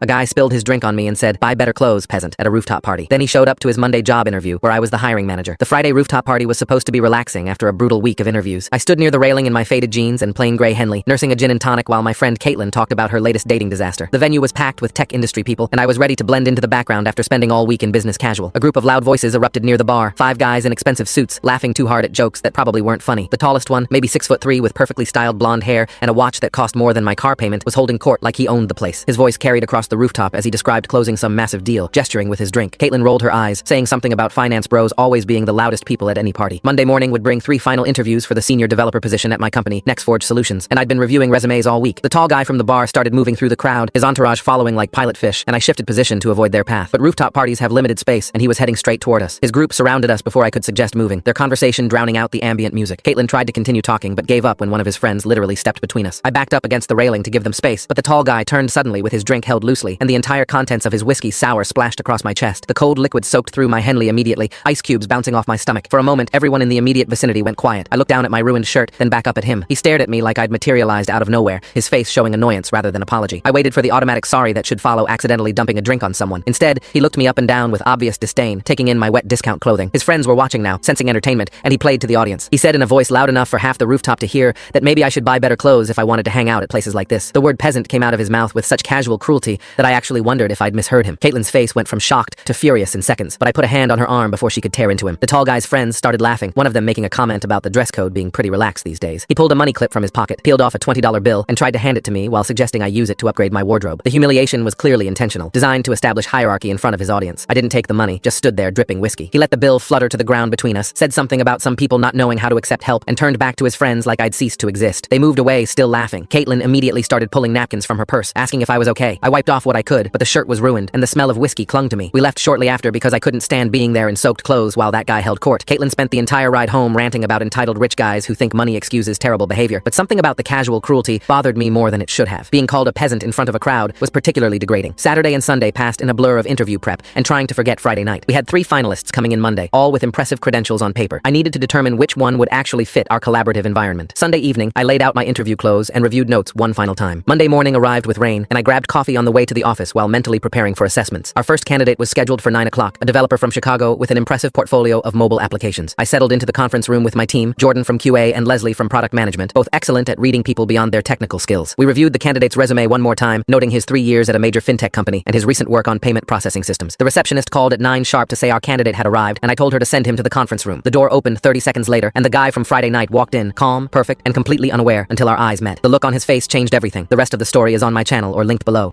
A guy spilled his drink on me and said, "Buy better clothes, peasant," at a rooftop party. Then he showed up to his Monday job interview, where I was the hiring manager. The Friday rooftop party was supposed to be relaxing after a brutal week of interviews. I stood near the railing in my faded jeans and plain gray Henley, nursing a gin and tonic while my friend Caitlin talked about her latest dating disaster. The venue was packed with tech industry people, and I was ready to blend into the background after spending all week in business casual. A group of loud voices erupted near the bar, 5 guys in expensive suits, laughing too hard at jokes that probably weren't funny. The tallest one, maybe 6'3", with perfectly styled blonde hair and a watch that cost more than my car payment, was holding court like he owned the place. His voice carried across the rooftop as he described closing some massive deal, gesturing with his drink. Caitlin rolled her eyes, saying something about finance bros always being the loudest people at any party. Monday morning would bring 3 final interviews for the senior developer position at my company, NextForge Solutions, and I'd been reviewing resumes all week. The tall guy from the bar started moving through the crowd, his entourage following like pilot fish, and I shifted position to avoid their path. But rooftop parties have limited space, and he was heading straight toward us. His group surrounded us before I could suggest moving, their conversation drowning out the ambient music. Caitlin tried to continue talking, but gave up when one of his friends literally stepped between us. I backed up against the railing to give them space, but the tall guy turned suddenly with his drink held loosely, and the entire contents of his whiskey sour splashed across my chest. The cold liquid soaked through my Henley immediately, ice cubes bouncing off my stomach. For a moment, everyone in the immediate vicinity went quiet. I looked down at my ruined shirt, then back up at him. He stared at me like I'd materialized out of nowhere, his face showing annoyance rather than apology. I waited for the automatic sorry that should follow accidentally dumping a drink on someone. Instead, he looked me up and down with obvious disdain, taking in my wet discount clothing. His friends were watching now, sensing entertainment, and he played to the audience. He said in a voice loud enough for half the rooftop to hear that maybe I should buy better clothes if I wanted to hang out at places like this. The word peasant came out of his mouth with such casual cruelty that I actually wondered if I'd misheard him. Caitlin's face went from shocked to furious in seconds, but I put a hand on her arm before she could tear into him. The tall guy's friends started laughing, one of them making a comment about the dress code being pretty relaxed these days. He pulled a money clip from his pocket, peeled off a $20 bill, and tried to hand it to me while suggesting I use it to upgrade my wardrobe. The humiliation was clearly intentional, designed to establish hierarchy in front of his audience. I didn't take the money, just stood there dripping whiskey. He let the bill flutter to the ground between us, said something about some people not knowing how to accept help, and turned back to his friends like I'd ceased to exist. They moved away, still laughing. Caitlin immediately started pulling napkins from her purse, asking if I was okay. I wiped off what I could, but the shirt was ruined, and the smell of whiskey clung to me. We left shortly after because I couldn't stand being there in soaked clothes while that guy held court. Caitlin spent the entire ride home ranting about entitled rich guys who think money excuses terrible behavior, but something about the casual cruelty bothered me more than it should have. Being called a peasant in front of a crowd was particularly degrading. Saturday and Sunday passed in a blur of interview prep and trying to forget Friday night. We had 3 finalists coming in Monday, all with impressive credentials on paper. I needed to determine which one would actually fit our collaborative environment. Sunday evening, I laid out my interview clothes and reviewed notes one final time. Monday morning arrived with rain, and I grabbed coffee on the way to the office while mentally preparing for assessments. Our first candidate was scheduled for 9 o'clock, a developer from Chicago with an impressive portfolio of mobile applications. I settled into the conference room with my team, Jordan from QA and Leslie from product management, both excellent at reading people beyond their technical skills. We reviewed the candidate's resume one more time, noting his 3 years at a major fintech company and his recent work on payment processing systems. The receptionist called at 9 sharp to say our candidate had arrived, and I told her to send him to the conference room. The door opened 30 seconds later, and the guy from Friday night walked in, calm, perfect, and completely unaware until our eyes met. The look on his face changed everything. The rest of the story is on my channel or linked below.